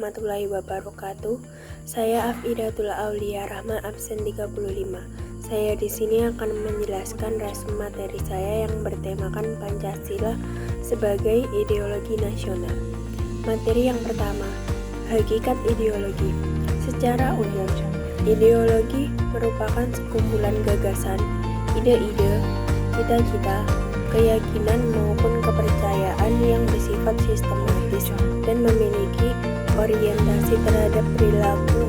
warahmatullahi wabarakatuh. Saya Afidatul Aulia Rahma, absen 35. Saya di sini akan menjelaskan resume materi saya yang bertemakan Pancasila sebagai ideologi nasional. Materi yang pertama, hakikat ideologi. Secara umum, ideologi merupakan sekumpulan gagasan, ide-ide, cita-cita, keyakinan maupun kepercayaan yang bersifat sistematis dan memiliki orientasi terhadap perilaku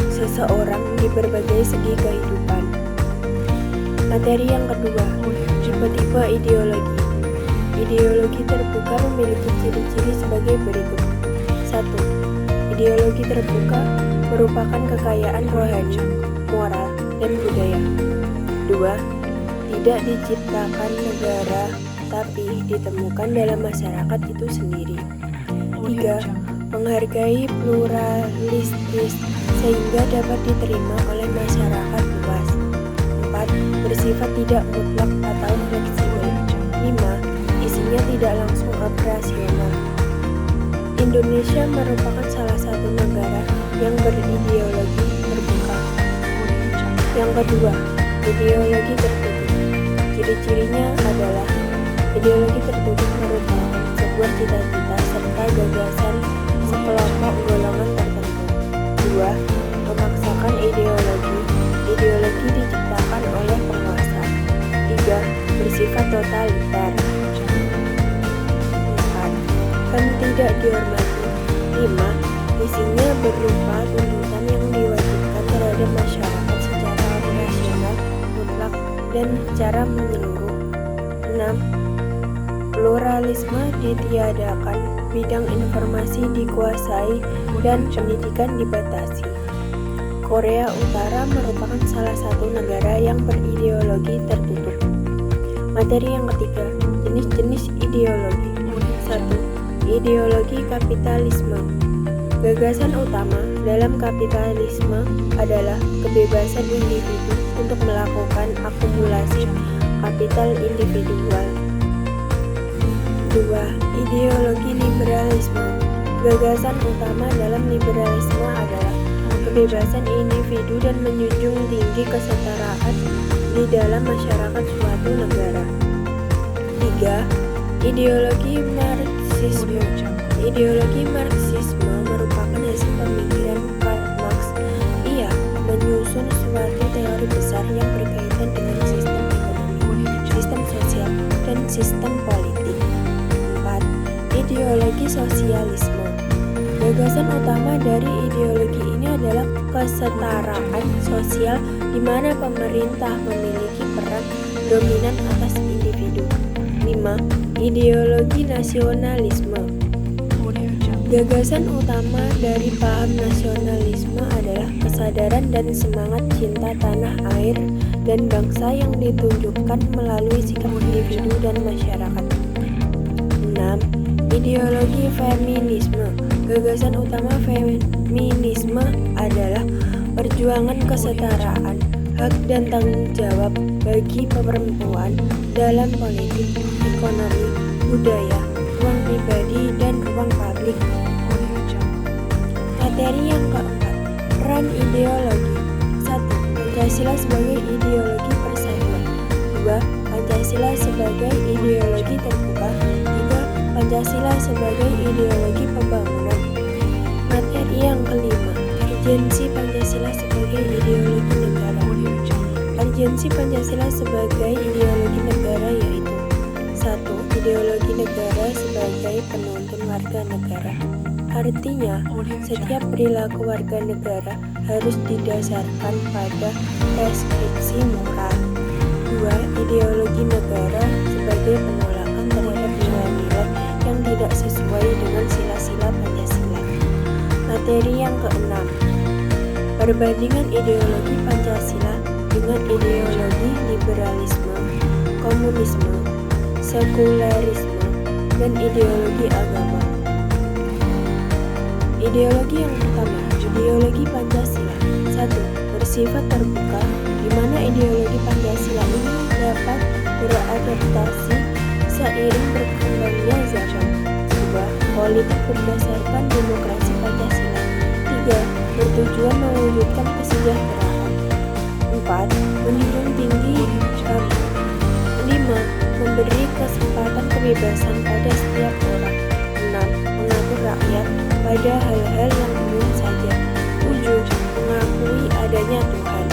seseorang di berbagai segi kehidupan. Materi yang kedua, tipe-tipe ideologi. Ideologi terbuka memiliki ciri-ciri sebagai berikut. 1. Ideologi terbuka merupakan kekayaan rohani, moral, dan budaya. 2. Tidak diciptakan negara, tapi ditemukan dalam masyarakat itu sendiri. 3. Menghargai pluralistis sehingga dapat diterima oleh masyarakat luas. 4. Bersifat tidak mutlak atau fleksibel. 5. Isinya tidak langsung operasional. Indonesia merupakan salah satu negara yang berideologi terbuka. Yang kedua, ideologi tertutup. Ciri-cirinya adalah ideologi tertutup merupakan sebuah cita-cita serta gagasan sekelompok golongan tertentu. 2. Memaksakan ideologi. Ideologi diciptakan oleh penguasa. 3. Bersifat totaliter. 4. Kan tidak dihormati. 5. Isinya berupa tuntutan yang diwajibkan terhadap masyarakat secara operasional, mutlak, dan secara menyeluruh. 6. Pluralisme ditiadakan, bidang informasi dikuasai, dan pendidikan dibatasi. Korea Utara merupakan salah satu negara yang berideologi tertutup. Materi yang ketiga, jenis-jenis ideologi. 1. Ideologi kapitalisme. Gagasan utama dalam kapitalisme adalah kebebasan individu untuk melakukan akumulasi kapital individual. 2. Ideologi liberalisme. Gagasan utama dalam liberalisme adalah kebebasan individu dan menjunjung tinggi kesetaraan di dalam masyarakat suatu negara. 3. Ideologi Marxisme. Ideologi Marxisme merupakan hasil pemikiran Karl Marx. Ia menyusun suatu teori besar yang berkaitan dengan sistem ekonomi, sistem sosial, dan sistem politik. 4. Ideologi sosialisme. Gagasan utama dari ideologi ini adalah kesetaraan sosial di mana pemerintah memiliki peran dominan atas individu. 5. Ideologi nasionalisme. Gagasan utama dari paham nasionalisme adalah kesadaran dan semangat cinta tanah air dan bangsa yang ditunjukkan melalui sikap individu dan masyarakat. 6. Ideologi feminisme. Gagasan utama feminisme adalah perjuangan kesetaraan, hak dan tanggung jawab bagi perempuan dalam politik, ekonomi, budaya, ruang pribadi, dan ruang publik. Materi yang keempat, peran ideologi. 1. Pancasila sebagai ideologi persatuan. 2. Pancasila sebagai ideologi terbuka. 3. Pancasila sebagai ideologi pembangunan. Materi yang kelima, urgensi Pancasila sebagai ideologi negara. Urgensi Pancasila sebagai ideologi negara yaitu 1. Ideologi negara sebagai penuntun warga negara. Artinya, setiap perilaku warga negara harus didasarkan pada preskripsi moral. 2. Ideologi negara sebagai penolakan terhadap nilai-nilai yang tidak sesuai dengan sila-sila Pancasila. Materi yang keenam, perbandingan ideologi Pancasila dengan ideologi liberalisme, komunisme, sekularisme, dan ideologi agama. Ideologi yang pertama, ideologi Pancasila. 1. Bersifat terbuka, di mana ideologi Pancasila ini dapat beradaptasi seiring berkembangnya zaman. 2. politik berdasarkan demokrasi Pancasila. 3. Bertujuan mewujudkan kesejahteraan. 4. Menjunjung tinggi HAM. 5. Memberi kesempatan kebebasan pada setiap orang. 6. Mengatur rakyat pada hal-hal yang umum saja. 7. Mengakui adanya Tuhan.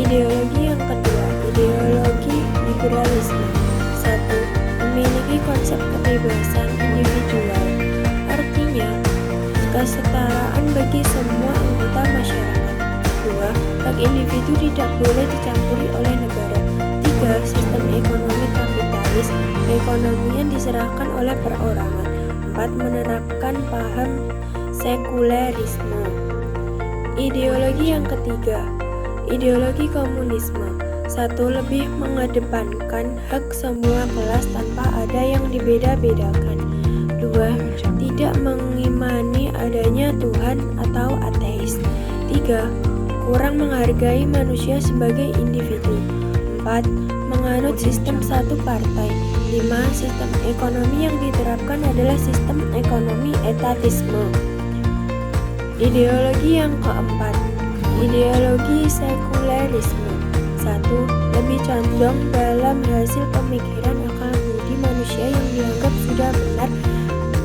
Ideologi yang kedua, ideologi liberalisme. 1. Memiliki konsep kebebasan individual. Artinya, kesetaraan bagi semua anggota masyarakat. 2. Hak individu tidak boleh dicampuri oleh negara. 3. Sistem ekonomi kapitalis. Ekonomi yang diserahkan oleh perorangan. 4. Menerapkan paham sekulerisme. Ideologi yang ketiga, ideologi komunisme. 1. Lebih mengedepankan hak semua kelas tanpa ada yang dibeda-bedakan. 2. Tidak mengimani adanya Tuhan atau ateis. 3. Kurang menghargai manusia sebagai individu. 4. Menganut sistem satu partai. 5. Sistem ekonomi yang diterapkan adalah sistem ekonomi etatisme. Ideologi yang keempat, ideologi sekulerisme. 1. Lebih condong dalam hasil pemikiran akal budi manusia yang dianggap sudah benar,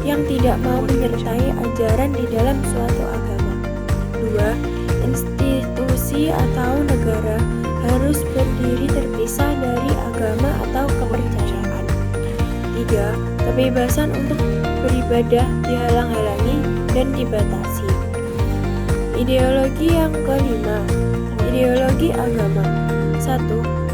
yang tidak mau menyertai ajaran di dalam suatu agama. 2. Institusi atau negara harus berdiri terpisah dari agama atau kepercayaan. 3. Kebebasan untuk beribadah dihalang-halangi dan dibatasi. Ideologi yang kelima, ideologi agama. 1.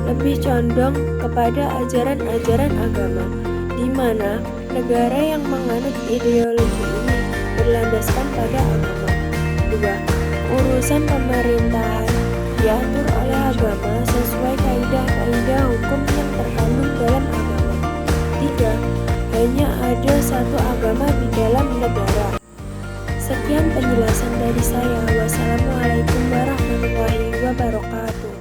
Lebih condong kepada ajaran-ajaran agama, di mana negara yang menganut ideologi ini berlandaskan pada agama. 2. Urusan pemerintahan diatur oleh agama sesuai kaidah-kaidah hukum yang terkandung dalam agama. 3. Hanya ada satu agama di dalam negara. Sekian penjelasan dari saya. Wassalamualaikum warahmatullahi wabarakatuh.